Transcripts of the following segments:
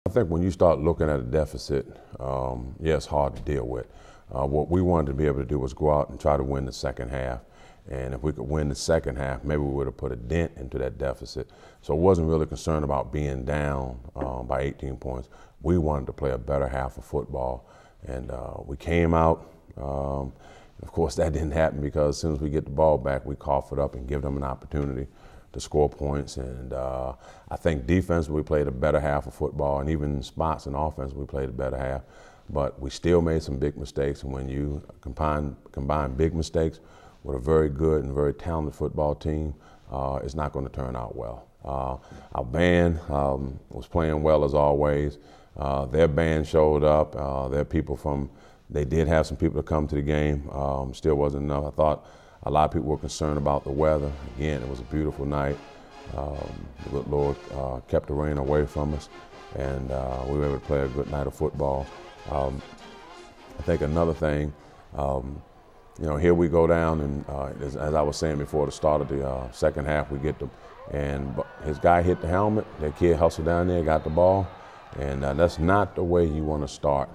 I think when you start looking at a deficit, yeah, it's hard to deal with. What we wanted to be able to do was go out and try to win the second half. And if we could win the second half, maybe we would have put a dent into that deficit. So I wasn't really concerned about being down by 18 points. We wanted to play a better half of football. And we came out. Of course, that didn't happen because as soon as we get the ball back, we cough it up and give them an opportunity to score points. And I think defense, we played a better half of football, and even in spots in offense, we played a better half. But we still made some big mistakes, and when you combine big mistakes with a very good and very talented football team, it's not going to turn out well. Our band was playing well as always. Their band showed up. Their people they did have some people to come to the game. Still wasn't enough. I thought a lot of people were concerned about the weather. Again, it was a beautiful night. The good Lord kept the rain away from us, and we were able to play a good night of football. I think another thing, here we go down, and as I was saying before the start of the second half, we get and his guy hit the helmet. That kid hustled down there, got the ball, and that's not the way you want to start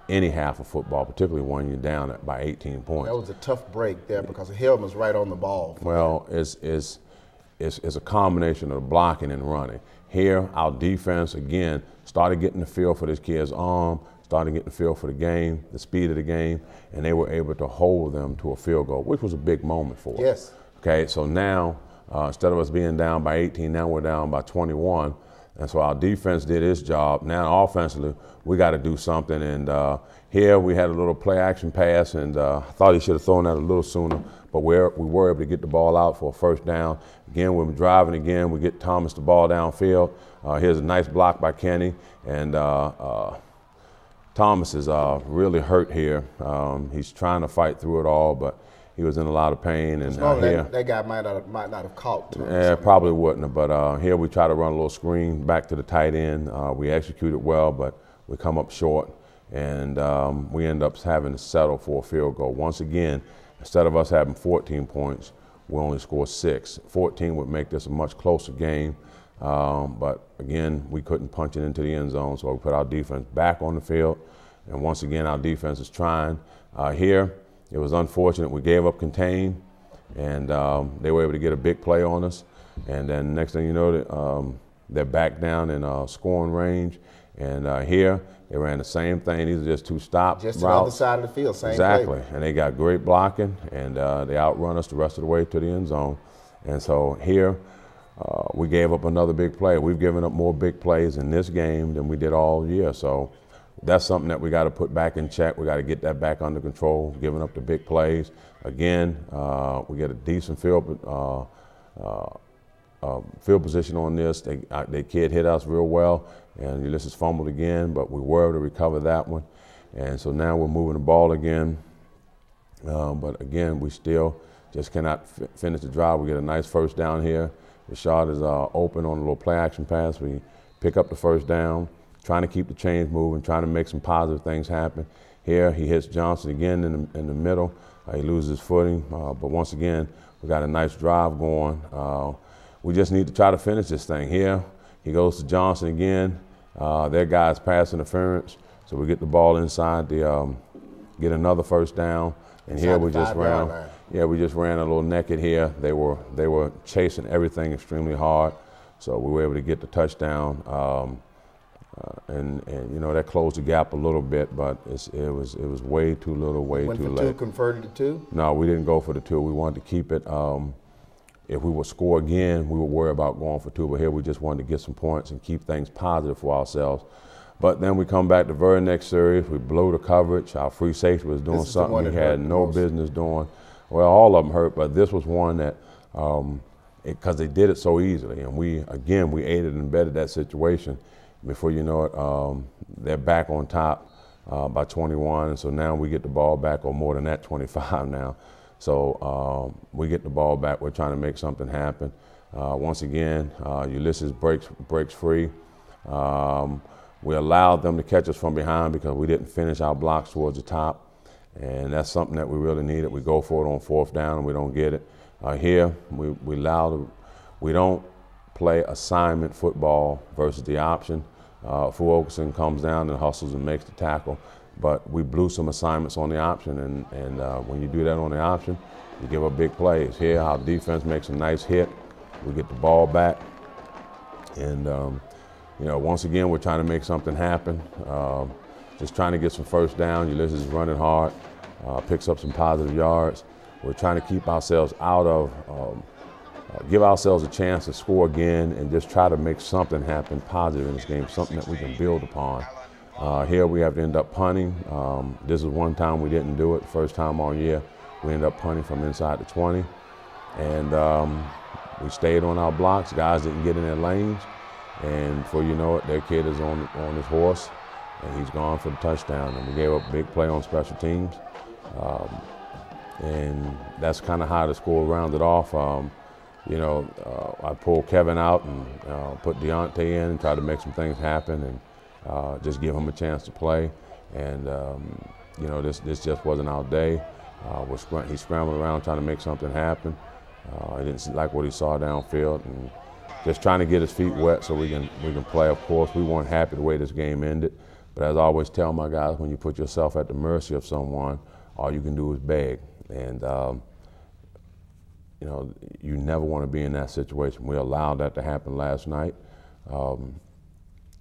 any half of football, particularly when you're down by 18 points. That was a tough break there because the helmet's right on the ball. Well, it's a combination of blocking and running. Here, our defense, again, started getting the feel for this kid's arm, started getting the feel for the game, the speed of the game, and they were able to hold them to a field goal, which was a big moment for us. Yes. Okay, so now, instead of us being down by 18, now we're down by 21. And so our defense did its job. Now offensively, we got to do something. And here we had a little play action pass, and I thought he should have thrown that a little sooner. But we were able to get the ball out for a first down. Again, we're driving again. We get Thomas the ball downfield. Here's a nice block by Kenny. And Thomas is really hurt here. He's trying to fight through it all, but he was in a lot of pain. And that guy might not have caught. Yeah, probably wouldn't have. But here we try to run a little screen back to the tight end. We executed well, but we come up short, and we end up having to settle for a field goal. Once again, instead of us having 14 points, we only scored 6. 14 would make this a much closer game. But again, we couldn't punch it into the end zone, so we put our defense back on the field. And once again, our defense is trying. Here, it was unfortunate. We gave up contain, and they were able to get a big play on us. And then next thing you know, they're back down in scoring range. And here, they ran the same thing. These are just two stop just routes. to the other side of the field, same Exactly. play. And they got great blocking, and they outrun us the rest of the way to the end zone. And so here, we gave up another big play. We've given up more big plays in this game than we did all year. So that's something that we got to put back in check. We got to get that back under control, giving up the big plays. Again, we get a decent field position on this. They kid hit us real well, and Ulysses fumbled again, but we were able to recover that one. And so now we're moving the ball again. But again, we still just cannot finish the drive. We get a nice first down here. The shot is open on a little play action pass. We pick up the first down, trying to keep the chains moving, trying to make some positive things happen. Here, he hits Johnson again in the middle. He loses his footing. But once again, we got a nice drive going. We just need to try to finish this thing. Here, he goes to Johnson again. Their guy's pass interference. So we get the ball inside get another first down. And here we just ran. Yeah, we just ran a little naked here. They were chasing everything extremely hard. So we were able to get the touchdown. And that closed the gap a little bit, but it was way too little, way too late. Went for 2, converted to 2? No, we didn't go for the 2. We wanted to keep it. If we would score again, we would worry about going for 2. But here we just wanted to get some points and keep things positive for ourselves. But then we come back the very next series. We blow the coverage. Our free safety was doing something we had no business doing. Well, all of them hurt, but this was one that because they did it so easily, and we aided and abetted that situation. Before you know it, they're back on top by 21, and so now we get the ball back, or more than that, 25 now. So we get the ball back. We're trying to make something happen. Once again, Ulysses breaks free. We allowed them to catch us from behind because we didn't finish our blocks towards the top, and that's something that we really needed. We go for it on 4th down, and we don't get it. Here, we don't play assignment football versus the option. Fulkerson comes down and hustles and makes the tackle. But we blew some assignments on the option, and when you do that on the option, you give up big plays. Here, our defense makes a nice hit. We get the ball back, and you know, once again, we're trying to make something happen. Just trying to get some first down. Ulysses is running hard, picks up some positive yards. We're trying to keep ourselves out of, give ourselves a chance to score again, and just try to make something happen positive in this game, something that we can build upon. Here we have to end up punting. This is one time we didn't do it. First time all year, we ended up punting from inside the 20. And we stayed on our blocks. Guys didn't get in their lanes. And before you know it, their kid is on his horse, and he's gone for the touchdown. And we gave up a big play on special teams. And that's kind of how the score rounded off. You know, I pulled Kevin out and put Deontay in and tried to make some things happen and just give him a chance to play. And, you know, this just wasn't our day. He scrambled around trying to make something happen. I didn't like what he saw downfield, and just trying to get his feet wet so we can play. Of course, we weren't happy the way this game ended. But as I always tell my guys, when you put yourself at the mercy of someone, all you can do is beg. And, you know, you never want to be in that situation. We allowed that to happen last night.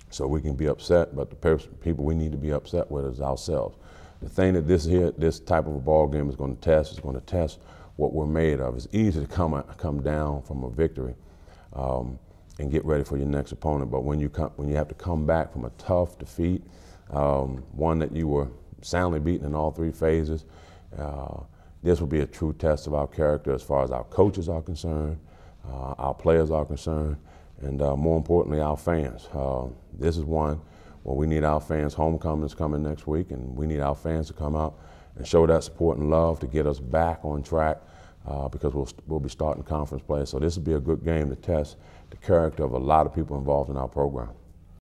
So we can be upset, but the people we need to be upset with is ourselves. The thing that this type of a ball game is going to test what we're made of. It's easy to come down from a victory and get ready for your next opponent. But when you have to come back from a tough defeat, one that you were soundly beaten in all three phases, this will be a true test of our character as far as our coaches are concerned, our players are concerned, and more importantly, our fans. This is one where we need our fans. Homecoming's coming next week, and we need our fans to come out and show that support and love to get us back on track because we'll be starting conference play. So this will be a good game to test the character of a lot of people involved in our program.